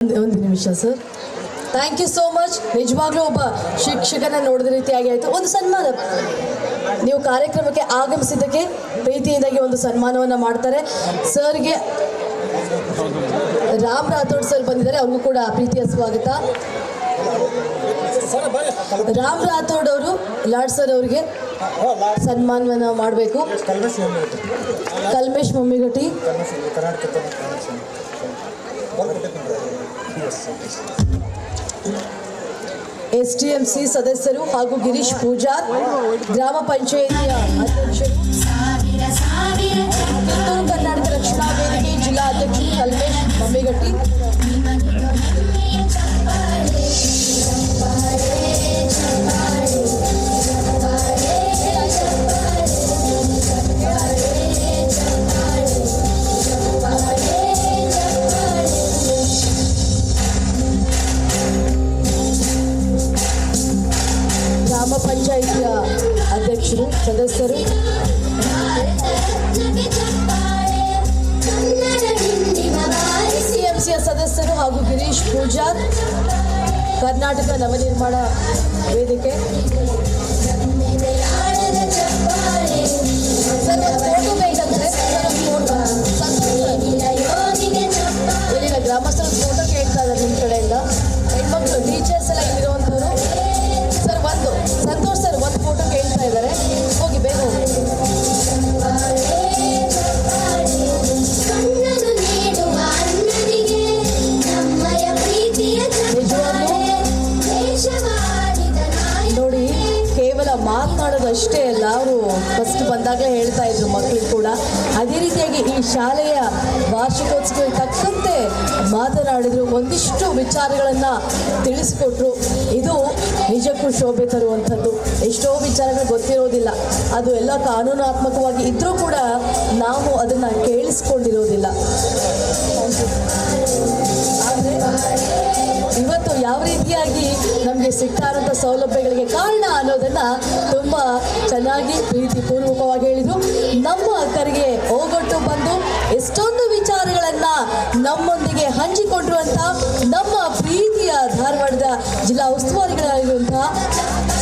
ಒಂದು ನಿಮಿಷ sir. Thank you so much. ನಿಜವಾಗ್ಲೂ ಒಬ್ಬ ಶಿಕ್ಷಕನ ನೋಡಿದ ರೀತಿಯಾಗಿ ಆಯಿತು. ಒಂದು ಸನ್ಮಾನ, ನೀವು ಕಾರ್ಯಕ್ರಮಕ್ಕೆ ಆಗಮಿಸಿದ್ದಕ್ಕೆ ಪ್ರೀತಿಯಿಂದಾಗಿ ಒಂದು ಸನ್ಮಾನವನ್ನು ಮಾಡ್ತಾರೆ. ಸರ್ಗೆ ರಾಮ್ ರಾಥೋಡ್ ಸರ್ ಬಂದಿದ್ದಾರೆ, ಅವ್ರಿಗೂ ಕೂಡ ಪ್ರೀತಿಯ ಸ್ವಾಗತ. ರಾಮ್ ರಾಥೋಡ್ ಅವರು ಲಾಡ್ ಸರ್ ಅವರಿಗೆ ಸನ್ಮಾನವನ್ನು ಮಾಡಬೇಕು. ಕಲ್ಮೇಶ್ ಮಮ್ಮಿಗಟ್ಟಿ, STMC ಸದಸ್ಯರು ಹಾಗೂ ಗಿರೀಶ್ ಪೂಜಾರ್, ಗ್ರಾಮ ಪಂಚಾಯಿತಿಯ ಅಧ್ಯಕ್ಷರು, ಕಿತ್ತೂರು ಕರ್ನಾಟಕ ರಕ್ಷಣಾ ವೇದಿಕೆ ಜಿಲ್ಲಾ ಅಧ್ಯಕ್ಷರು ಕಲ್ಮೇಶ್ ಮಮ್ಮಿಗಟ್ಟಿ, ಗ್ರಾಮ ಪಂಚಾಯಿತಿಯ ಅಧ್ಯಕ್ಷರು ಸದಸ್ಯರು, STMCಯ ಸದಸ್ಯರು ಹಾಗೂ ಗಿರೀಶ್ ಪೂಜಾರ್, ಕರ್ನಾಟಕ ನವನಿರ್ಮಾಣ ವೇದಿಕೆ. ಇಲ್ಲಿನ ಗ್ರಾಮಸ್ಥರ ಫೋಟೋ ಕೇಳ್ತಾ ಇದ್ದಾರೆ ನಿಮ್ಮ ಕಡೆಯಿಂದ. ಹೆಣ್ಮಕ್ಳು ಟೀಚರ್ಸ್ ಎಲ್ಲ ಇಲ್ಲಿರುವಂಥವ್ರು ಸರ್, ಒಂದು ಸಂತೋಷ್ ಸರ್ ಒಂದು ಫೋಟೋ ಕೇಳ್ತಾ ಇದ್ದಾರೆ, ಹೋಗಿ ಬೇಗ ಹೋಗಿ. ನೋಡಿ, ಕೇವಲ ಮಾತನಾಡೋದಷ್ಟೇ ಅಲ್ಲ, ಅವರು ಫಸ್ಟ್ ಬಂದಾಗಲೇ ಹೇಳ್ತಾ ಇದ್ರು ಮಕ್ಕಳಿಗೆ ಕೂಡ. ಅದೇ ರೀತಿಯಾಗಿ ಈ ಶಾಲೆಯ ವಾರ್ಷಿಕೋತ್ಸವಕ್ಕೆ ತಕ್ಕಂತೆ ಮಾತನಾಡಿದ್ರು, ಒಂದಿಷ್ಟು ವಿಚಾರಗಳನ್ನು ತಿಳಿಸಿಕೊಟ್ರು. ಇದು ನಿಜಕ್ಕೂ ಶೋಭೆ ತರುವಂಥದ್ದು. ಎಷ್ಟೋ ವಿಚಾರಗಳು ಗೊತ್ತಿರೋದಿಲ್ಲ, ಅದು ಎಲ್ಲ ಕಾನೂನಾತ್ಮಕವಾಗಿ ಇದ್ದರೂ ಕೂಡ ನಾವು ಅದನ್ನು ಕೇಳಿಸ್ಕೊಂಡಿರೋದಿಲ್ಲ. ಆದರೆ ಇವತ್ತು ಯಾವ ರೀತಿಯಾಗಿ ನಮಗೆ ಸಿಗ್ತಾ ಇರೋಂಥ ಸೌಲಭ್ಯಗಳಿಗೆ ಕಾರಣ ಅನ್ನೋದನ್ನು ತುಂಬ ಚೆನ್ನಾಗಿ ಪ್ರೀತಿಪೂರ್ವಕವಾಗಿ ಹೇಳಿದರು. ನಮ್ಮ ಅಕ್ಕರಿಗೆ ಓಗೊಟ್ಟು ಬಂದು ಎಷ್ಟೊಂದು ವಿಚಾರಗಳನ್ನು ನಮ್ಮೊಂದಿಗೆ ಹಂಚಿಕೊಂಡಿರುವಂಥ ನಮ್ಮ ಪ್ರೀತಿಯ ಧಾರವಾಡದ ಜಿಲ್ಲಾ ಉಸ್ತುವಾರಿಗಳಾಗಿರುವಂತಹ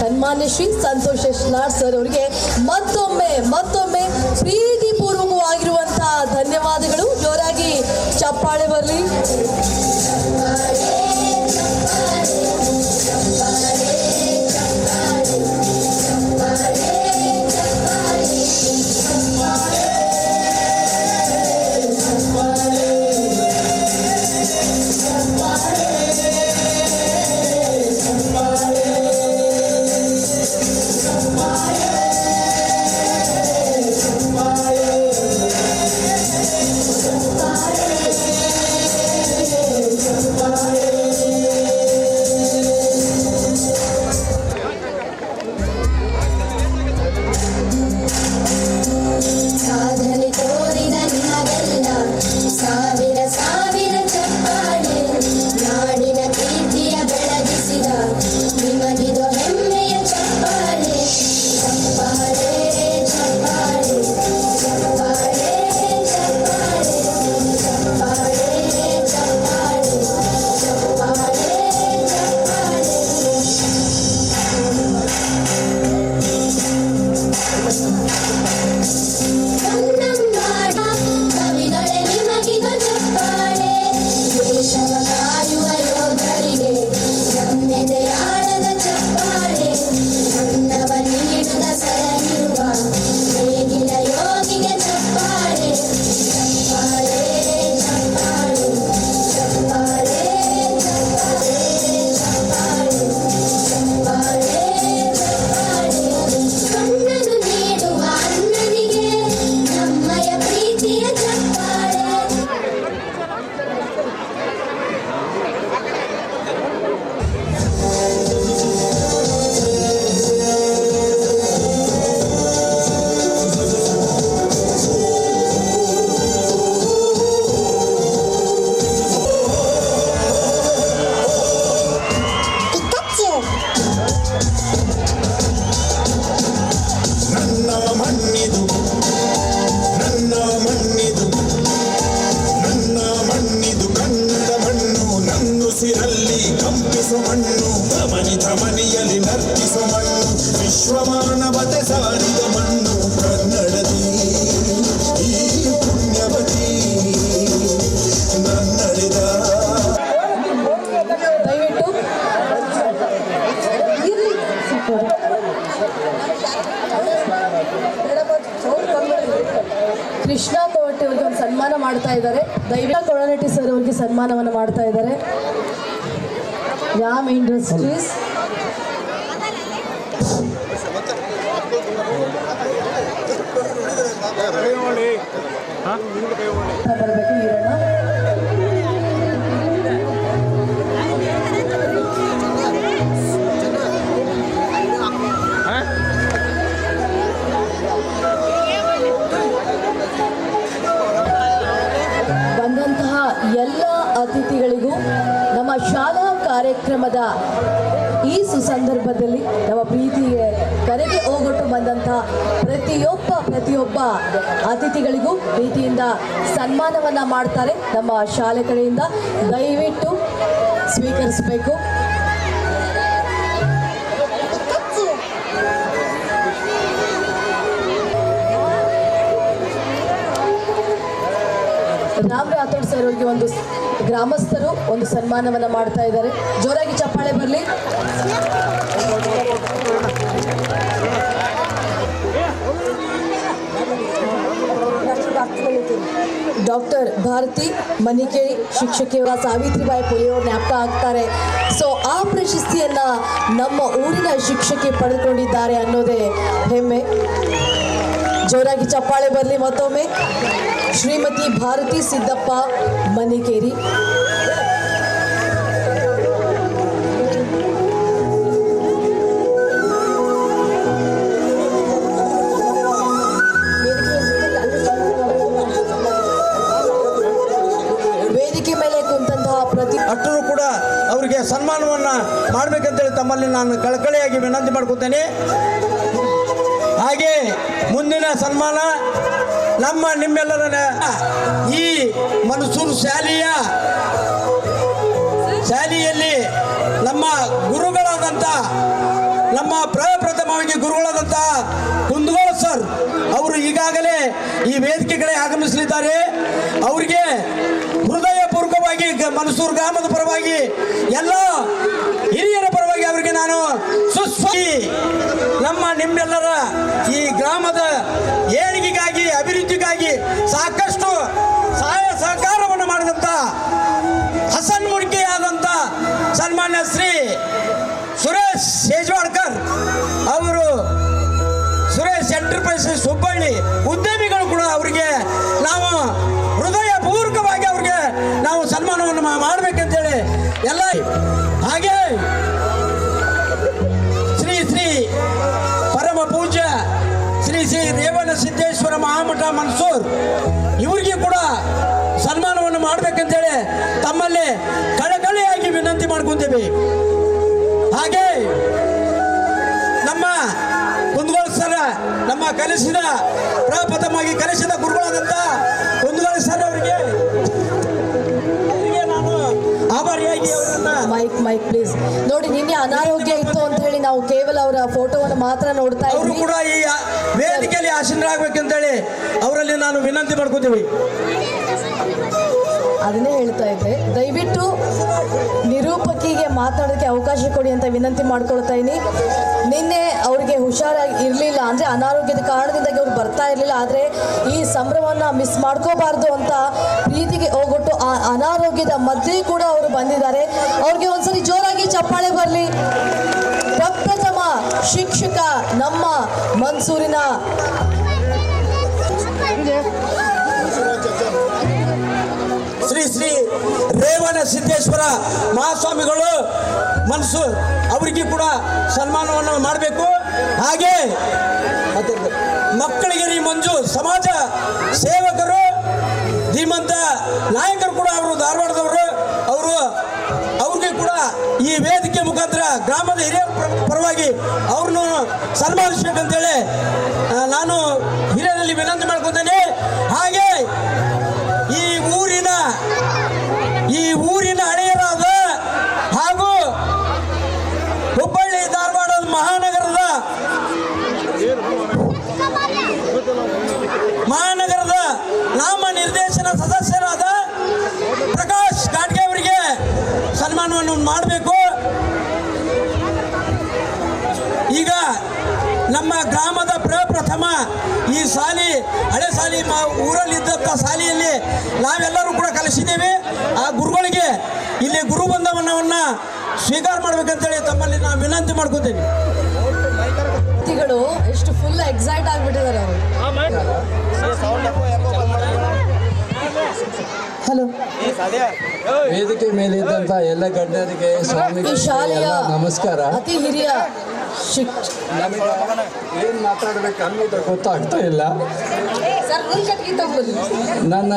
ಸನ್ಮಾನ್ಯ ಶ್ರೀ ಸಂತೋಷ್ ಲಾಡ್ ಸರ್ ಅವರಿಗೆ ಮತ್ತೊಮ್ಮೆ ಪ್ರೀತಿಪೂರ್ವಕವಾಗಿರುವಂತಹ ಧನ್ಯವಾದಗಳು. ಜೋರಾಗಿ ಚಪ್ಪಾಳೆ ಬರಲಿ. ಉಸಿರಲ್ಲಿ ಕಂಪಿಸು ಮಣ್ಣು ಗಮನಿತ ಮನೆಯಲ್ಲಿ ನರ್ತಿಸು ಮಣ್ಣು ವಿಶ್ವಮಾನವತೆ ಸಾರಿದ ಮಣ್ಣು ಕನ್ನಡದಿ ಈ ಪುಣ್ಯವತಿ ನನ್ನಳಿದ ದಯವಿಟ್ಟು ಕೃಷ್ಣ ಕೋಟಿ ಅವರಿಗೆ ಒಂದು ಸನ್ಮಾನ ಮಾಡ್ತಾ ಇದ್ದಾರೆ. ದೈವಿಕ ಕೊಳನಟಿ ಸರ್ ಅವರಿಗೆ ಸನ್ಮಾನವನ್ನು ಮಾಡ್ತಾ ಇದ್ದಾರೆ. ರಾಮ್ ಇಂಡಸ್ಟ್ರೀಸ್ ಬರಬೇಕು ಈರಣ್ಣ. ಬಂದಂತಹ ಎಲ್ಲ ಅತಿಥಿಗಳಿಗೂ ನಮ್ಮ ಶಾಲಾ ಕಾರ್ಯಕ್ರಮದ ಈ ಸುಸಂದರ್ಭದಲ್ಲಿ ನಮ್ಮ ಪ್ರೀತಿಗೆ ಕರೆಗೆ ಹೋಗೊಟ್ಟು ಬಂದಂತಹ ಪ್ರತಿಯೊಬ್ಬ ಅತಿಥಿಗಳಿಗೂ ಪ್ರೀತಿಯಿಂದ ಸನ್ಮಾನವನ್ನು ಮಾಡ್ತಾರೆ ನಮ್ಮ ಶಾಲೆ ಕಡೆಯಿಂದ. ದಯವಿಟ್ಟು ಸ್ವೀಕರಿಸಬೇಕು. ರಾಮ್ ರಾಥೋಡ್ ಸರ್ ಅವರಿಗೆ ಒಂದು ಗ್ರಾಮಸ್ಥರು ಒಂದು ಸನ್ಮಾನವನ್ನು ಮಾಡ್ತಾ ಇದ್ದಾರೆ. ಜೋರಾಗಿ ಚಪ್ಪಾಳೆ ಬರಲಿ. ಡಾಕ್ಟರ್ ಭಾರತಿ ಮನಿಕೇರಿ ಶಿಕ್ಷಕಿಯವರ ಸಾವಿತ್ರಿಬಾಯಿ ಪುಲೆಯವರು ಜ್ಞಾಪಕ ಆಗ್ತಾರೆ. ಸೊ ಆ ಪ್ರಶಸ್ತಿಯನ್ನು ನಮ್ಮ ಊರಿನ ಶಿಕ್ಷಕಿ ಪಡೆದುಕೊಂಡಿದ್ದಾರೆ ಅನ್ನೋದೇ ಹೆಮ್ಮೆ. ಜೋರಾಗಿ ಚಪ್ಪಾಳೆ ಬರಲಿ ಮತ್ತೊಮ್ಮೆ. ಶ್ರೀಮತಿ ಭಾರತಿ ಸಿದ್ದಪ್ಪ ಮನಿಕೇರಿ. ವೇದಿಕೆ ಮೇಲೆ ಕುಂತಹ ಅಷ್ಟರೂ ಕೂಡ ಅವರಿಗೆ ಸನ್ಮಾನವನ್ನು ಮಾಡಬೇಕಂತೇಳಿ ತಮ್ಮಲ್ಲಿ ನಾನು ಕಳಕಳಿಯಾಗಿ ವಿನಂತಿ ಮಾಡ್ಕೊತೇನೆ. ಹಾಗೆ ಮುಂದಿನ ಸನ್ಮಾನ ನಮ್ಮ ನಿಮ್ಮೆಲ್ಲರ ಈ ಮನಸೂರು ಶಾಲೆಯಲ್ಲಿ ನಮ್ಮ ಗುರುಗಳಾದಂಥ ನಮ್ಮ ಪ್ರಪ್ರಥಮವಾಗಿ ಗುರುಗಳಾದಂಥ ಕುಂದಗೋಳ ಸರ್ ಅವರು ಈಗಾಗಲೇ ಈ ವೇದಿಕೆ ಕಡೆ ಆಗಮಿಸಲಿದ್ದಾರೆ. ಅವರಿಗೆ ಹೃದಯಪೂರ್ವಕವಾಗಿ ಮನಸೂರು ಗ್ರಾಮದ ಪರವಾಗಿ ಎಲ್ಲ ಹಿರಿಯರ ಪರವಾಗಿ ಅವರಿಗೆ ನಾನು ನಮ್ಮ ನಿಮ್ಮೆಲ್ಲರ ಈ ಗ್ರಾಮದ ಏಳಿಗೆಗಾಗಿ ಅಭಿವೃದ್ಧಿಗಾಗಿ ಸಾಕಷ್ಟು ಸಹಾಯ ಸಹಕಾರವನ್ನು ಮಾಡಿದಂಥ ಹಸನ್ಮುಖಿಯಾದಂಥ ಸನ್ಮಾನ್ಯ ಶ್ರೀ ಸುರೇಶ್ ಸೇಜ್ವಾಡ್ಕರ್ ಅವರು, ಸುರೇಶ್ ಎಂಟರ್ಪ್ರೈಸಸ್ ಹುಬ್ಬಳ್ಳಿ ಉದ್ಯಮಿಗಳು ಕೂಡ ಅವರಿಗೆ ನಾವು ಹೃದಯಪೂರ್ವಕವಾಗಿ ಅವ್ರಿಗೆ ನಾವು ಸನ್ಮಾನವನ್ನು ಮಾಡಬೇಕಂತೇಳಿ ಎಲ್ಲ. ಹಾಗೆ ಶ್ರೀ ಪರಮ ಪೂಜ್ಯ ಶ್ರೀ ರೇವಣ ಸಿದ್ದೇಶ್ವರ ಮಹಾಮಠ ಮನ್ಸೂರ್ ಇವರಿಗೆ ಕೂಡ ಸನ್ಮಾನವನ್ನು ಮಾಡಬೇಕಂತೇಳಿ ತಮ್ಮಲ್ಲಿ ಕಳಕಳಿಯಾಗಿ ವಿನಂತಿ ಮಾಡ್ಕೊಂತೀವಿ. ಹಾಗೆ ನಮ್ಮ ಕುಂದಗೋಳ ಸರ್ ನಮ್ಮ ಪ್ರಪ್ರಥಮವಾಗಿ ಕಲಿಸಿದ ಗುರುಗಳಾದಂಥ ಕುಂದಗೋಳ ಸರ್ ಅವರಿಗೆ ನಾನು ಆಭಾರಿಯಾಗಿ ಮೈಕ್ ಪ್ಲೀಸ್. ನೋಡಿ, ನಿನ್ನೆ ಅನಾರೋಗ್ಯ ಇತ್ತು ಅಂತ ಹೇಳಿ ನಾವು ಕೇವಲ ಅವರ ಫೋಟೋವನ್ನು ಮಾತ್ರ ನೋಡ್ತಾ ಅವರು ಕೂಡ ಈ ವೇದಿಕೆಯಲ್ಲಿ ಆಸೀನರಾಗಬೇಕಂತೇಳಿ ಅವರಲ್ಲಿ ನಾನು ವಿನಂತಿ ಮಾಡ್ಕೊತೀವಿ. ಅದನ್ನೇ ಹೇಳ್ತಾ ಇದ್ದೆ. ದಯವಿಟ್ಟು ನಿರೂಪಕಿಗೆ ಮಾತಾಡೋಕ್ಕೆ ಅವಕಾಶ ಕೊಡಿ ಅಂತ ವಿನಂತಿ ಮಾಡ್ಕೊಳ್ತಾ ಇದ್ದೀನಿ. ನಿನ್ನೆ ಅವರಿಗೆ ಹುಷಾರಾಗಿ ಇರಲಿಲ್ಲ, ಅಂದರೆ ಅನಾರೋಗ್ಯದ ಕಾರಣದಿಂದಾಗಿ ಅವ್ರು ಬರ್ತಾ ಇರಲಿಲ್ಲ. ಆದರೆ ಈ ಸಂಭ್ರಮವನ್ನು ಮಿಸ್ ಮಾಡ್ಕೋಬಾರ್ದು ಅಂತ ಪ್ರೀತಿಗೆ ಹೋಗೊಟ್ಟು ಆ ಅನಾರೋಗ್ಯದ ಮಧ್ಯೆ ಕೂಡ ಅವರು ಬಂದಿದ್ದಾರೆ. ಅವ್ರಿಗೆ ಒಂದ್ಸರಿ ಜೋರಾಗಿ ಚಪ್ಪಾಳೆ ಬರಲಿ. ಪ್ರಪ್ರಥಮ ಶಿಕ್ಷಕ ನಮ್ಮ ಮನ್ಸೂರಿನ ಶ್ರೀ ರೇವಣ ಸಿದ್ದೇಶ್ವರ ಮಹಾಸ್ವಾಮಿಗಳು ಮನ್ಸೂರ್ ಅವರಿಗೆ ಕೂಡ ಸನ್ಮಾನವನ್ನು ಮಾಡಬೇಕು. ಹಾಗೆ ಮಕ್ಕಳಿಗೆ ಮಂಜು ಸಮಾಜ ಸೇವಕರು ಧೀಮಂತ ನಾಯಕರು ಕೂಡ ಅವರು ಧಾರವಾಡದವರು, ಅವ್ರಿಗೆ ಕೂಡ ಈ ವೇದಿಕೆ ಮುಖಾಂತರ ಗ್ರಾಮದ ಹಿರಿಯರ ಪರವಾಗಿ ಅವ್ರನ್ನು ಸನ್ಮಾನಿಸಬೇಕಂತೇಳಿ ನಾನು ಹಿರಿಯರಲ್ಲಿ ವಿನಂತಿ ಮಾಡ್ಕೊತೇನೆ. ಹಾಗೆ ಈ ಊರಿನ ಹಳೆಯರಾದ ಮಾಡಬೇಕು. ಈಗ ನಮ್ಮ ಗ್ರಾಮದ ಪ್ರಪ್ರಥಮ ಈ ಶಾಲೆ ಹಳೆ ಶಾಲೆ ಊರಲ್ಲಿದ್ದಂಥ ಶಾಲೆಯಲ್ಲಿ ನಾವೆಲ್ಲರೂ ಕೂಡ ಕಲಿಸಿದ್ದೇವೆ. ಆ ಗುರುಗಳಿಗೆ ಇಲ್ಲಿ ಗುರುಬಂಧವನ್ನವನ್ನು ಸ್ವೀಕಾರ ಮಾಡಬೇಕಂತೇಳಿ ತಮ್ಮಲ್ಲಿ ನಾನು ವಿನಂತಿ ಮಾಡ್ಕೊತೀನಿ. ವ್ಯಕ್ತಿಗಳು ಎಷ್ಟು ಫುಲ್ ಎಕ್ಸೈಟ್ ಆಗಿಬಿಟ್ಟಿದ್ದಾರೆ ಅವರು. ಹಲೋ, ವೇದಿಕೆ ಮೇಲೆ ಇದ್ದಂತ ಎಲ್ಲ ಗಣ್ಯರಿಗೆ ಈ ಶಾಲೆಯ ನಮಸ್ಕಾರ. ಅತಿ ಹಿರಿಯ ನನಗೆ ಏನು ಮಾತಾಡಬೇಕು ಅನ್ನೋದು ಗೊತ್ತಾಗ್ತಾ ಇಲ್ಲ. ನನ್ನ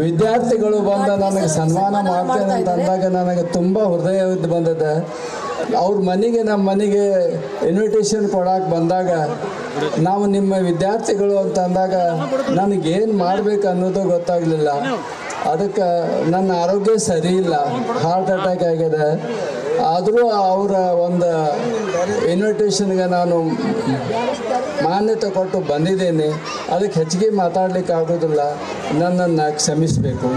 ವಿದ್ಯಾರ್ಥಿಗಳು ಬಂದ ನನಗೆ ಸನ್ಮಾನ ಮಾಡ್ತೇನೆ ಅಂತ ಅಂದಾಗ ನನಗೆ ತುಂಬ ಹೃದಯ ಬಂದಿದೆ. ಅವ್ರ ಮನೆಗೆ ನಮ್ಮ ಮನೆಗೆ ಇನ್ವಿಟೇಷನ್ ಕೊಡಕ್ಕೆ ಬಂದಾಗ ನಾವು ನಿಮ್ಮ ವಿದ್ಯಾರ್ಥಿಗಳು ಅಂತ ಅಂದಾಗ ನನಗೇನು ಮಾಡಬೇಕು ಅನ್ನೋದು ಗೊತ್ತಾಗಲಿಲ್ಲ. ಅದಕ್ಕೆ ನನ್ನ ಆರೋಗ್ಯ ಸರಿ ಇಲ್ಲ, ಹಾರ್ಟ್ ಅಟ್ಯಾಕ್ ಆಗಿದೆ. ಆದರೂ ಅವರ ಒಂದು ಇನ್ವಿಟೇಷನ್ಗೆ ನಾನು ಮಾನ್ಯತೆ ಕೊಟ್ಟು ಬಂದಿದ್ದೇನೆ. ಅದಕ್ಕೆ ಹೆಚ್ಚಿಗೆ ಮಾತಾಡಲಿಕ್ಕೆ ಆಗೋದಿಲ್ಲ, ನನ್ನನ್ನು ಕ್ಷಮಿಸಬೇಕು.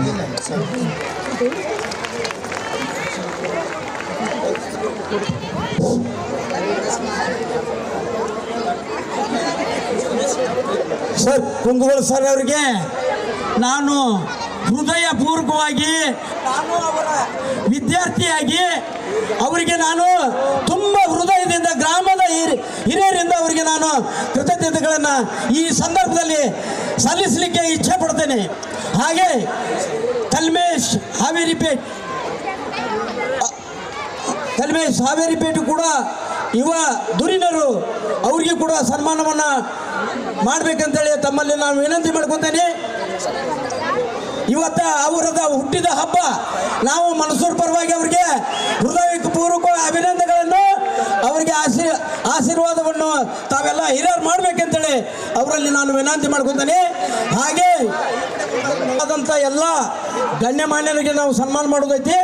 ಸರ್ ಕುಂದಗೋಳ ಸರ್ ಅವರಿಗೆ ನಾನು ಹೃದಯಪೂರ್ವಕವಾಗಿ ನಾನು ಅವರ ವಿದ್ಯಾರ್ಥಿಯಾಗಿ ಅವರಿಗೆ ನಾನು ತುಂಬ ಹೃದಯದಿಂದ ಗ್ರಾಮದ ಹಿರಿಯರಿಂದ ಅವರಿಗೆ ನಾನು ಕೃತಜ್ಞತೆಗಳನ್ನು ಈ ಸಂದರ್ಭದಲ್ಲಿ ಸಲ್ಲಿಸಲಿಕ್ಕೆ ಇಚ್ಛೆ ಪಡ್ತೇನೆ. ಹಾಗೆ ಕಲ್ಮೇಶ್ ಹಾವೇರಿಪೇಟೆ ಕೂಡ ಯುವ ಧುರೀಣರು ಅವರಿಗೆ ಕೂಡ ಸನ್ಮಾನವನ್ನು ಮಾಡಬೇಕಂತೇಳಿ ತಮ್ಮಲ್ಲಿ ನಾನು ವಿನಂತಿ ಮಾಡ್ಕೊತೇನೆ. ಇವತ್ತು ಅವರದ ಹುಟ್ಟಿದ ಹಬ್ಬ. ನಾವು ಮನಸೂರು ಪರವಾಗಿ ಅವರಿಗೆ ಹೃದಯಪೂರ್ವಕ ಅಭಿನಂದನೆಗಳನ್ನು, ಅವರಿಗೆ ಆಶೀರ್ವಾದವನ್ನು ತಾವೆಲ್ಲ ಹಿರಿಯರು ಮಾಡಬೇಕಂತೇಳಿ ಅವರಲ್ಲಿ ನಾನು ವಿನಂತಿ ಮಾಡ್ಕೊತೇನೆ. ಹಾಗೆ ಆದಂಥ ಎಲ್ಲ ಗಣ್ಯಮಾನ್ಯರಿಗೆ ನಾವು ಸನ್ಮಾನ ಮಾಡೋದೈತಿ.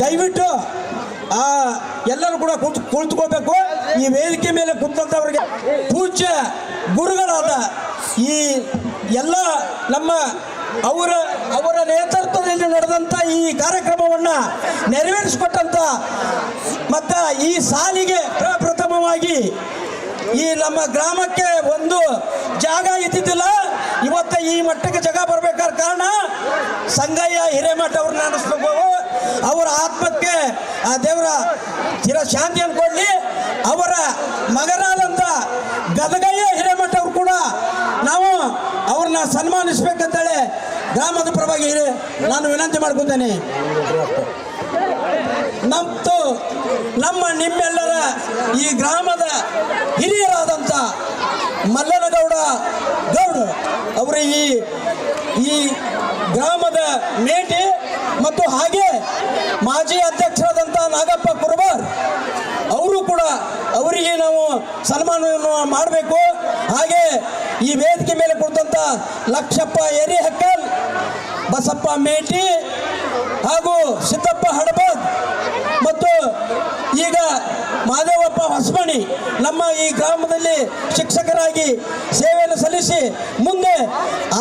ದಯವಿಟ್ಟು ಎಲ್ಲರೂ ಕೂಡ ಕುಳಿತುಕೋಬೇಕು. ಈ ವೇದಿಕೆ ಮೇಲೆ ಕುಂತಂಥವ್ರಿಗೆ ಪೂಜ್ಯ ಗುರುಗಳಾದ ಈ ಎಲ್ಲ ನಮ್ಮ ಅವರ ನೇತೃತ್ವದಲ್ಲಿ ನಡೆದಂಥ ಈ ಕಾರ್ಯಕ್ರಮವನ್ನು ನೆರವೇರಿಸಿಕೊಟ್ಟಂಥ ಮತ್ತು ಈ ಸಾಲಿಗೆ ಪ್ರಪ್ರಥಮವಾಗಿ ಈ ನಮ್ಮ ಗ್ರಾಮಕ್ಕೆ ಒಂದು ಜಾಗ ಇದ್ದಿದ್ದಿಲ್ಲ. ಇವತ್ತು ಈ ಮಟ್ಟಕ್ಕೆ ಜಾಗ ಬರಬೇಕಾದ ಕಾರಣ ಸಂಗಯ್ಯ ಹಿರೇಮಠ ಅವ್ರನ್ನ ನೆನೆಸ್ಬೇಕು. ಅವರ ಆತ್ಮಕ್ಕೆ ಆ ದೇವರ ಚಿರ ಶಾಂತಿಯನ್ನು ಕೊಡಲಿ. ಅವರ ಮಗನಾದಂಥ ಗದಗಯ್ಯ ಹಿರೇಮಠ ಅವರು ಕೂಡ ನಾವು ಅವ್ರನ್ನ ಸನ್ಮಾನಿಸ್ಬೇಕಂತೇಳಿ ಗ್ರಾಮದ ಪರವಾಗಿ ನಾನು ವಿನಂತಿ ಮಾಡ್ಕೊತೇನೆ. ನಿಮ್ಮೆಲ್ಲರ ಈ ಗ್ರಾಮದ ಹಿರಿಯರಾದಂಥ ಮಲ್ಲನಗೌಡ ಅವರ ಈ ಗ್ರಾಮದ ಮೇಟಿ ಮತ್ತು ಹಾಗೆ ಮಾಜಿ ಅಧ್ಯಕ್ಷರಾದಂಥ ನಾಗಪ್ಪ ಕುರುಬಾರ್ ಅವರು ಕೂಡ ಅವರಿಗೆ ನಾವು ಸನ್ಮಾನವನ್ನು ಮಾಡಬೇಕು. ಹಾಗೆ ಈ ವೇದಿಕೆ ಮೇಲೆ ಕುಳಿತಂಥ ಲಕ್ಷಪ್ಪ ಎರಿಹಕ್ಕಲ್, ಬಸಪ್ಪ ಮೇಟಿ ಹಾಗೂ ಸಿದ್ದಪ್ಪ ಹಡಬದ್ ಮತ್ತು ಈಗ ಮಾದೇವಪ್ಪ ಹೊಸಮಣಿ ನಮ್ಮ ಈ ಗ್ರಾಮದಲ್ಲಿ ಶಿಕ್ಷಕರಾಗಿ ಸೇವೆಯನ್ನು ಸಲ್ಲಿಸಿ ಮುಂದೆ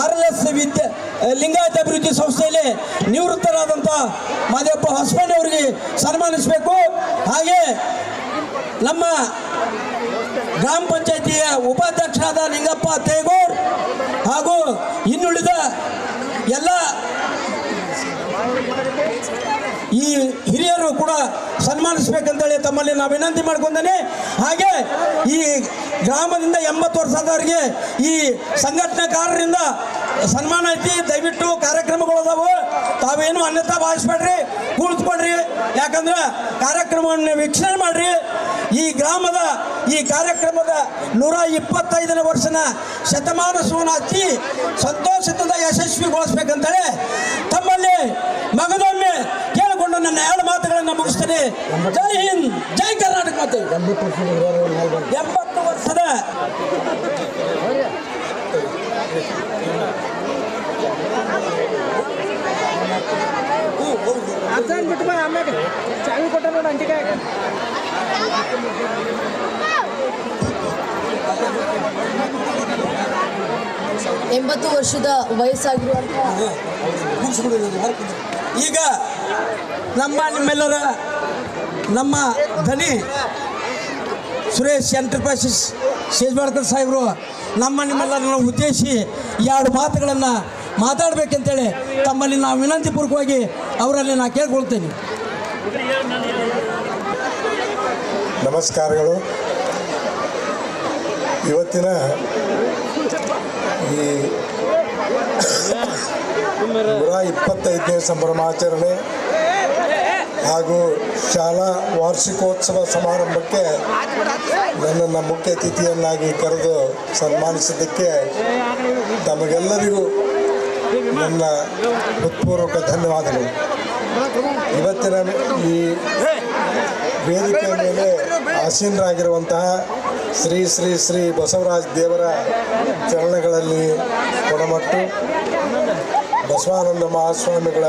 RLS ಲಿಂಗಾಯತ ಅಭಿವೃದ್ಧಿ ಸಂಸ್ಥೆಯಲ್ಲಿ ನಿವೃತ್ತರಾದಂಥ ಮಾದೇವಪ್ಪ ಹೊಸಮಣಿ ಅವರಿಗೆ ಸನ್ಮಾನಿಸಬೇಕು. ಹಾಗೆ ನಮ್ಮ ಗ್ರಾಮ ಪಂಚಾಯಿತಿಯ ಉಪಾಧ್ಯಕ್ಷರಾದ ನಿಂಗಪ್ಪ ತೇಗೂರ್ ಹಾಗೂ ಇನ್ನುಳಿದ ಎಲ್ಲ ಈ ಹಿರಿಯರು ಕೂಡ ಸನ್ಮಾನಿಸಬೇಕಂತೇಳಿ ತಮ್ಮಲ್ಲಿ ನಾವು ವಿನಂತಿ ಮಾಡ್ಕೊಂಡೇನೆ. ಹಾಗೆ ಈ ಗ್ರಾಮದಿಂದ 80 ವರ್ಷದವರಿಗೆ ಈ ಸಂಘಟನಾಕಾರರಿಂದ ಸನ್ಮಾನ ಐತಿ. ದಯವಿಟ್ಟು ಕಾರ್ಯಕ್ರಮಗಳು ಅದಾವು, ತಾವೇನು ಅನ್ಯತಾ ಭಾವಿಸ್ಬೇಡ್ರಿ, ಕೂತ್ಕೊಡ್ರಿ. ಯಾಕಂದ್ರೆ ಕಾರ್ಯಕ್ರಮವನ್ನು ವೀಕ್ಷಣೆ ಮಾಡ್ರಿ. ಈ ಗ್ರಾಮದ ಈ ಕಾರ್ಯಕ್ರಮದ 125ನೇ ವರ್ಷನ ಶತಮಾನೋತ್ಸವನ ಅತಿ ಸಂತೋಷದಿಂದ ಯಶಸ್ವಿಗೊಳಿಸ್ಬೇಕಂತೇಳಿ ತಮ್ಮಲ್ಲಿ ಮಗದೊಮ್ಮೆ ಕೇಳಿಕೊಂಡು ನನ್ನ 2 ಮಾತುಗಳನ್ನು ಮುಗಿಸ್ತೇನೆ. ಜೈ ಹಿಂದ್, ಜೈ ಕರ್ನಾಟಕ. ಮತ್ತು 80 ವರ್ಷದ ಬಿಟ್ಟು ಆಮ್ಯಾಗ ಚಾವಿ ಕೊಟ್ಟ ನೋಡಿ ಅಂಟಿಕೆ 80 ವರ್ಷದ ವಯಸ್ಸಾಗಿರುವಂತಹ ಈಗ ನಿಮ್ಮೆಲ್ಲರ ನಮ್ಮ ಧನಿ ಸುರೇಶ್ ಎಂಟರ್ಪ್ರೈಸಸ್ ಶೇಜ್ವಾಡ್ಕರ್ ಸಾಹೇಬರು ನಿಮ್ಮೆಲ್ಲರನ್ನು ಉದ್ದೇಶಿಸಿ 2 ಮಾತುಗಳನ್ನು ಮಾತಾಡಬೇಕಂತೇಳಿ ತಮ್ಮಲ್ಲಿ ನಾವು ವಿನಂತಿಪೂರ್ವಕವಾಗಿ ಅವರಲ್ಲಿ ನಾನು ಕೇಳ್ಕೊಳ್ತೇನೆ. ನಮಸ್ಕಾರಗಳು. ಇವತ್ತಿನ ಈ 125ನೇ ಸಂಭ್ರಮಾಚರಣೆ ಹಾಗೂ ಶಾಲಾ ವಾರ್ಷಿಕೋತ್ಸವ ಸಮಾರಂಭಕ್ಕೆ ನನ್ನನ್ನು ಮುಖ್ಯ ಅತಿಥಿಯನ್ನಾಗಿ ಕರೆದು ಸನ್ಮಾನಿಸಿದ್ದಕ್ಕೆ ತಮಗೆಲ್ಲರಿಗೂ ನನ್ನ ಹೃತ್ಪೂರ್ವಕ ಧನ್ಯವಾದಗಳು. ಇವತ್ತಿನ ಈ ವೇದಿಕೆಯ ಮೇಲೆ ಆಸೀನರಾಗಿರುವಂತಹ ಶ್ರೀ ಶ್ರೀ ಶ್ರೀ ಬಸವರಾಜ ದೇವರ ಚರಣಗಳಲ್ಲಿ ಕೊಡಮಟ್ಟು, ಬಸವಾನಂದ ಮಹಾಸ್ವಾಮಿಗಳ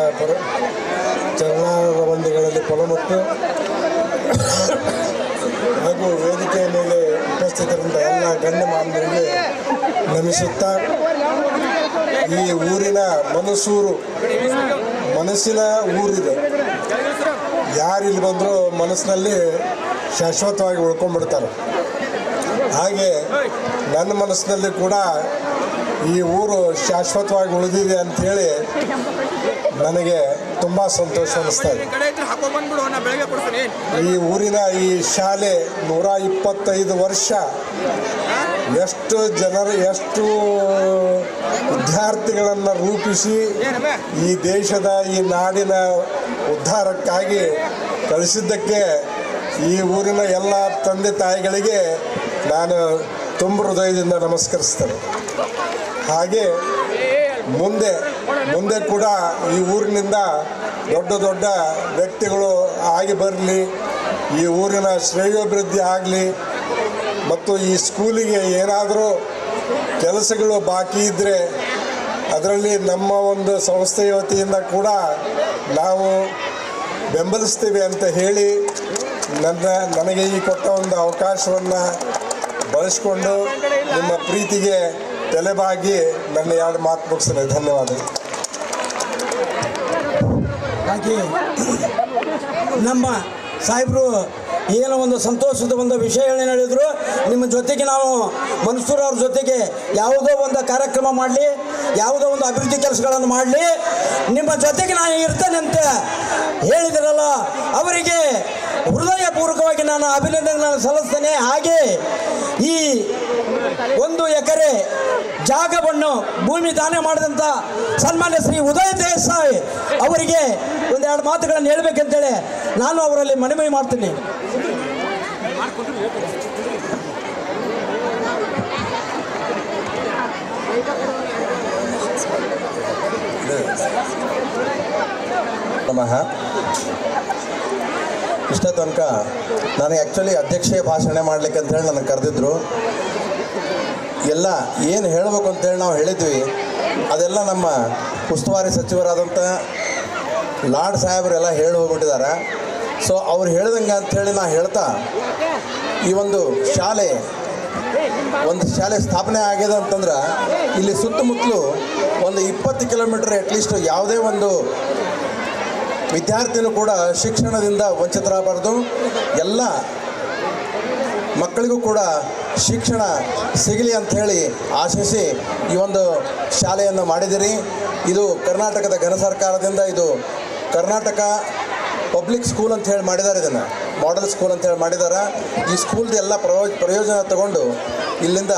ಚರಣಾರವಿಂದಗಳಲ್ಲಿ ಕೊಡಮಟ್ಟು ಹಾಗೂ ವೇದಿಕೆಯ ಮೇಲೆ ಉಪಸ್ಥಿತರಿಂದ ಎಲ್ಲ ಗಣ್ಯಮಾನ್ಯರಿಗೆ ನಮಿಸುತ್ತಾ, ಈ ಊರಿನ ಮನಸ್ಸಿನ ಊರಿದೆ. ಯಾರಿಲ್ಲಿ ಬಂದರೂ ಮನಸ್ಸಿನಲ್ಲಿ ಶಾಶ್ವತವಾಗಿ ಉಳ್ಕೊಂಡ್ಬಿಡ್ತಾರೆ. ಹಾಗೆ ನನ್ನ ಮನಸ್ಸಿನಲ್ಲಿ ಕೂಡ ಈ ಊರು ಶಾಶ್ವತವಾಗಿ ಉಳಿದಿದೆ ಅಂಥೇಳಿ ನನಗೆ ತುಂಬ ಸಂತೋಷ ಅನ್ನಿಸ್ತಾ ಇದೆ. ಈ ಊರಿನ ಈ ಶಾಲೆ 125 ವರ್ಷ ಎಷ್ಟು ವಿದ್ಯಾರ್ಥಿಗಳನ್ನು ರೂಪಿಸಿ ಈ ದೇಶದ ಈ ನಾಡಿನ ಉದ್ಧಾರಕ್ಕಾಗಿ ಕಳಿಸಿದ್ದಕ್ಕೆ ಈ ಊರಿನ ಎಲ್ಲ ತಂದೆ ತಾಯಿಗಳಿಗೆ ನಾನು ತುಂಬ ಹೃದಯದಿಂದ ನಮಸ್ಕರಿಸ್ತೇನೆ. ಹಾಗೆ ಮುಂದೆ ಕೂಡ ಈ ಊರಿನಿಂದ ದೊಡ್ಡ ವ್ಯಕ್ತಿಗಳು ಆಗಿ ಬರಲಿ, ಈ ಊರಿನ ಶ್ರೇಯೋಭಿವೃದ್ಧಿ ಆಗಲಿ, ಮತ್ತು ಈ ಸ್ಕೂಲಿಗೆ ಏನಾದರೂ ಕೆಲಸಗಳು ಬಾಕಿ ಇದ್ದರೆ ಅದರಲ್ಲಿ ನಮ್ಮ ಒಂದು ಸಂಸ್ಥೆಯ ವತಿಯಿಂದ ಕೂಡ ನಾವು ಬೆಂಬಲಿಸ್ತೀವಿ ಅಂತ ಹೇಳಿ ನನಗೆ ಈ ಕೊಟ್ಟ ಒಂದು ಅವಕಾಶವನ್ನು ಬಳಸಿಕೊಂಡು ನಿಮ್ಮ ಪ್ರೀತಿಗೆ ತಲೆಬಾಗಿ ನನ್ನ 2 ಮಾತು ಮುಗಿಸ್ತೇನೆ. ಧನ್ಯವಾದಗಳು. ಹಾಗೆ ನಮ್ಮ ಸಾಹೇಬರು ಏನೋ ಒಂದು ಸಂತೋಷದ ಒಂದು ವಿಷಯಗಳನ್ನ ಹೇಳಿದರು. ನಿಮ್ಮ ಜೊತೆಗೆ ನಾವು ಮನ್ಸೂರ್ ಅವ್ರ ಜೊತೆಗೆ ಯಾವುದೋ ಒಂದು ಕಾರ್ಯಕ್ರಮ ಮಾಡಲಿ, ಯಾವುದೋ ಒಂದು ಅಭಿವೃದ್ಧಿ ಕೆಲಸಗಳನ್ನು ಮಾಡಲಿ, ನಿಮ್ಮ ಜೊತೆಗೆ ನಾನು ಇರ್ತೇನೆ ಅಂತ ಹೇಳಿದಿರಲ್ಲ, ಅವರಿಗೆ ಹೃದಯಪೂರ್ವಕವಾಗಿ ನಾನು ಅಭಿನಂದನೆಗಳನ್ನು ಸಲ್ಲಿಸ್ತೇನೆ. ಹಾಗೆ ಈ 1 ಎಕರೆ ಜಾಗವನ್ನು ಭೂಮಿ ದಾನ ಮಾಡಿದಂಥ ಸನ್ಮಾನ್ಯ ಶ್ರೀ ಉದಯ ದೇಸಾಯಿ ಅವರಿಗೆ 1-2 ಮಾತುಗಳನ್ನು ಹೇಳಬೇಕಂತೇಳಿ ನಾನು ಅವರಲ್ಲಿ ಮನವಿ ಮಾಡ್ತೀನಿ. ನಮಃ. ಇಷ್ಟ ತನಕ ನನಗೆ ಆ್ಯಕ್ಚುಲಿ ಅಧ್ಯಕ್ಷೀಯ ಭಾಷಣ ಮಾಡಲಿಕ್ಕೆ ಅಂತೇಳಿ ನನಗೆ ಕರೆದಿದ್ರು. ಎಲ್ಲ ಏನು ಹೇಳಬೇಕು ಅಂತೇಳಿ ನಾವು ಹೇಳಿದ್ವಿ, ಅದೆಲ್ಲ ನಮ್ಮ ಉಸ್ತುವಾರಿ ಸಚಿವರಾದಂಥ ಲಾಡ್ ಸಾಹೇಬರೆಲ್ಲ ಹೇಳಿ ಹೋಗ್ಬಿಟ್ಟಿದ್ದಾರೆ. ಸೊ ಅವ್ರು ಹೇಳ್ದಂಗೆ ಅಂಥೇಳಿ ನಾ ಹೇಳ್ತಾ, ಈ ಒಂದು ಶಾಲೆ ಸ್ಥಾಪನೆ ಆಗಿದೆ ಅಂತಂದ್ರೆ ಇಲ್ಲಿ ಸುತ್ತಮುತ್ತಲು ಒಂದು 20 ಕಿಲೋಮೀಟರ್ ಅಟ್ಲೀಸ್ಟ್ ಯಾವುದೇ ಒಂದು ವಿದ್ಯಾರ್ಥಿನೂ ಕೂಡ ಶಿಕ್ಷಣದಿಂದ ವಂಚಿತರಾಗಬಾರ್ದು. ಎಲ್ಲ ಮಕ್ಕಳಿಗೂ ಕೂಡ ಶಿಕ್ಷಣ ಸಿಗಲಿ ಅಂಥೇಳಿ ಆಶಿಸಿ ಈ ಒಂದು ಶಾಲೆಯನ್ನು ಮಾಡಿದಿರಿ. ಇದು ಕರ್ನಾಟಕದ ಘನ ಸರ್ಕಾರದಿಂದ ಇದು ಕರ್ನಾಟಕ ಪಬ್ಲಿಕ್ ಸ್ಕೂಲ್ ಅಂತ ಹೇಳಿ ಮಾಡಿದ್ದಾರೆ. ಇದನ್ನು ಮಾಡೆಲ್ ಸ್ಕೂಲ್ ಅಂತ ಹೇಳಿ ಮಾಡಿದ್ದಾರೆ. ಈ ಸ್ಕೂಲ್ದು ಎಲ್ಲ ಪ್ರಯೋಜನ ತಗೊಂಡು ಇಲ್ಲಿಂದ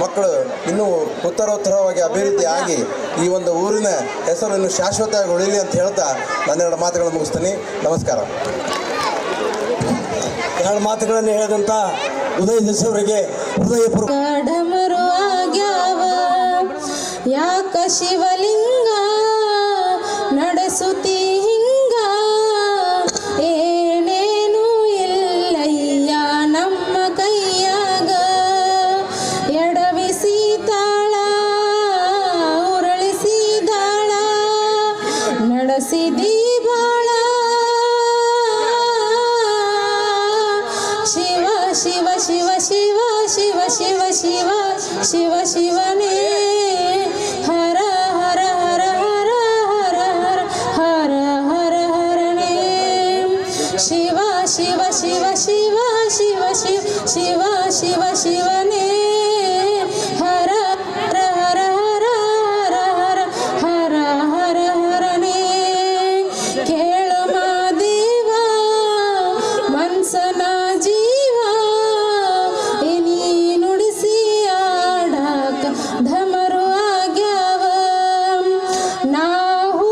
ಮಕ್ಕಳು ಇನ್ನೂ ಉತ್ತರೋತ್ತರವಾಗಿ ಅಭಿವೃದ್ಧಿ ಆಗಿ ಈ ಒಂದು ಊರಿನ ಹೆಸರು ಇನ್ನೂ ಶಾಶ್ವತವಾಗಿ ಉಳಿಯಲಿ ಅಂತ ಹೇಳ್ತಾ ನಾನು 2 ಮಾತುಗಳನ್ನು ಮುಗಿಸ್ತೀನಿ. ನಮಸ್ಕಾರ. 2 ಮಾತುಗಳನ್ನು ಹೇಳಿದಂಥ ಉದಯ ದೇಶವರಿಗೆ ಹೃದಯಪೂರ್ವಕ ಡಮರು ಆಗ್ಯಾವ ಯಾಕ ಶಿವಲಿಂಗ ನಡೆಸುತ್ತಿ ಹಿಂಗ ಏನೇನು ಇಲ್ಲಯ್ಯ ನಮ್ಮ ಕೈಯಾಗ ಎಡವಿಸಿ ತಾಳ ಉರಳಿಸಿ ದಾಳ ನಡೆಸಿದಿ ಬಾಳ ಶಿವ ಶಿವ ಶಿವ ಶಿವ ಶಿವ ಶಿವ ಶಿವ ಶಿವ ಶಿವನೇ ಹರ ಹರ ಹರ ಹರ ಹರ ಹರ ಹರ ಹರ ಹರನೇ ಶಿವ ಶಿವ ಶಿವ ಶಿವ ಶಿವ ಶಿವ ಶಿವ ಶಿವ ಶಿವನೇ ಹರ ಹರ ಹರ ಹರ ಹರ ಹರ ಹರ ಹರನೇ ಕೇಳು ಮಾದೇವ ಮನ್ಸನ ಜೀವ ನೀ ನುಡಿಸಿ ಆಡಾಕ ಧಮರು ಆಗ್ಯಾವ ನಾವು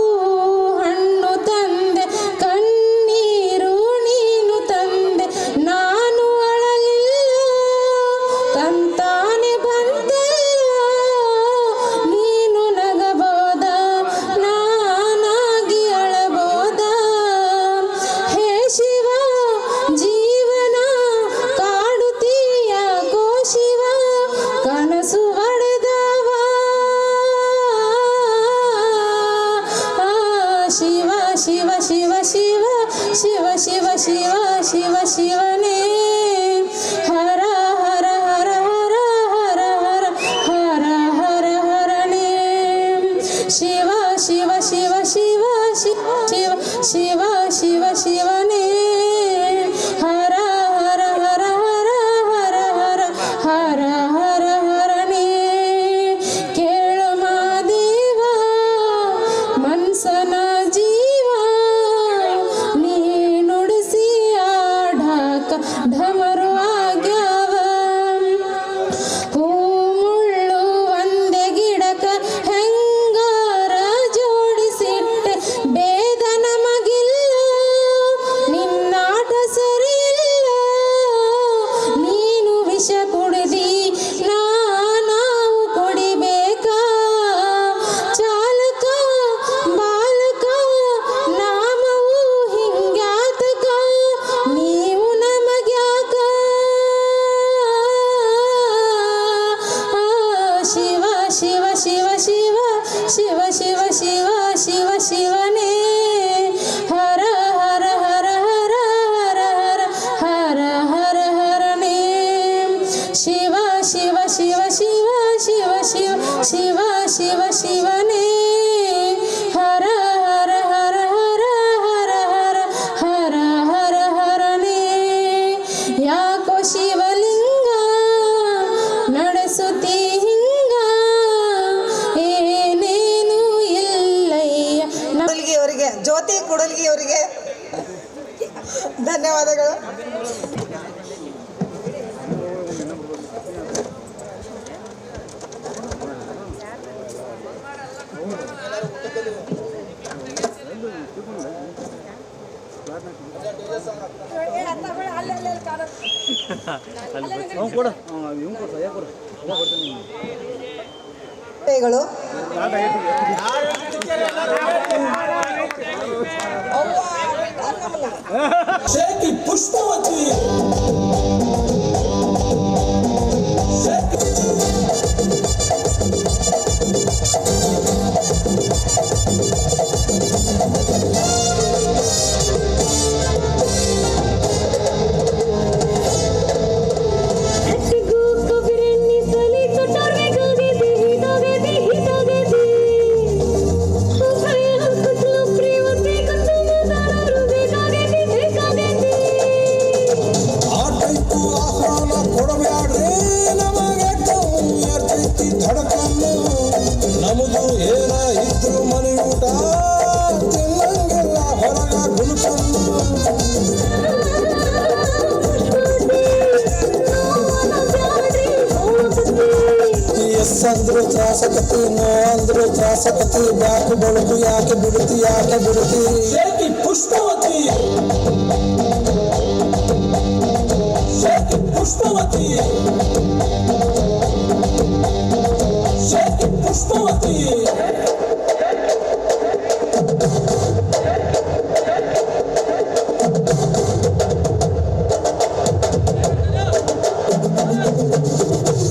ಹಣ್ಣು ತಂದೆ ಕಣ್ಣೀರು ನೀನು ತಂದೆ ನಾನು ಅಳಲಿಲ್ಲ ತಂತಾನೆ ಬಂದಲ್ಲ ನೀನು ನಗಬೋದ ನಾನಾಗಿ ಅಳಬೋದ ಹೇ ಶಿವ ಜೀವನ ಕಾಡುತ್ತೀಯ ಗೋ ಶಿವ ಕನಸು ಹೊಡೆದವ ಶಿವ ಶಿವ ಶಿವ ಶಿವ ಶಿವ ಶಿವ ಶಿವ ಶಿವ ಶಿವನೇ ಹರ ಹರ ಹರ ಹರ ಹರ ಹರ ಹರ ಹರ ಹರನೇ ಶಿವ ಶಿವ ಶಿವ ಶಿವ ಶಿವ ಶಿವ ಶಿವ ಶಿವನೇ ಹರ ಹರ ಹರ ಹರ ಹರ ಹರ ಹರ ಹರ ಹರನೇ ಕೇಳು ಮಾದೇವ ಮನ್ಸನ ಜೀವ ನೀ ನುಡಿಸಿ ಆಡಾಕ ಢಮರು ಆಗ್ಯಾವ ಹೂ ಮುಳ್ಳು ಒಂದೇ ಗಿಡಕ ಹೆಂಗಾರ ಜೋಡಿಸಿಟ್ಟೆ ಭೇದ ನಮಗಿಲ್ಲ ನಿನ್ನಾಟ ಸರಿಯಿಲ್ಲ ನೀನು ವಿಷ ಕುಡಿದಿ ನಾವು ಕುಡಿಬೇಕಾ ಚಾಲಕ ಬಾಲಕ ನಾಮವು ಹಿಂಗ್ಯಾತಕ ನೀವು ನಮಗ್ಯಾಕ ಶಿವ ಶಿವ ಶಿವ ಶಿವ ಶಿವ ಶಿವ ಶಿವ ಶಿವ ಶಿವನೇ ಹರ ಹರ ಹರ ಹರ ಹರ ಹರ ಹರ ಹರ ಹರನೇ ಶಿವ ಶಿವ ಶಿವ ಶಿವ ಶಿವ ಶಿವ ಶಿವ ಶಿವ ಶಿವನೇ ಹರ ಹರ ಹರ ಹರ ಹರ ಹರ ಹರ ಹರ ಹರನೇ ಯಾಕೋ ಶಿವಲಿಂಗ ನಡೆಸುತ್ತೀ ಹಿಂಗ ಏನೇನು ಇಲ್ಲಯ್ಯ ಅವರಿಗೆ ಜ್ಯೋತಿ ಕುಡಲ್ಗಿ ಅವರಿಗೆ ಧನ್ಯವಾದಗಳು. ಗಳು ಪುಷ್ಪವತಿ ನಮದು ಏನ ಇದ್ರು ಮನೆ ಊಟ ತಿನ್ನಂಗೆಲ್ಲ ಹೊರಗ ಗುಲ್ಕನ್ನು ಎಸ್ ಅಂದ್ರು ತ್ರಾಸಕತಿ ನೋ ಅಂದ್ರು ತ್ರಾಸಕತಿ ಬ್ಯಾಕು ಬಳುಕು ಯಾಕೆ ಬಿಡುತ್ತಿ ಶೇಖಿ ಪುಷ್ಪವತಿ ಶೇಖಿ ಪುಷ್ಪವತಿ ಶೇಖಿ ಪುಷ್ಪವತಿ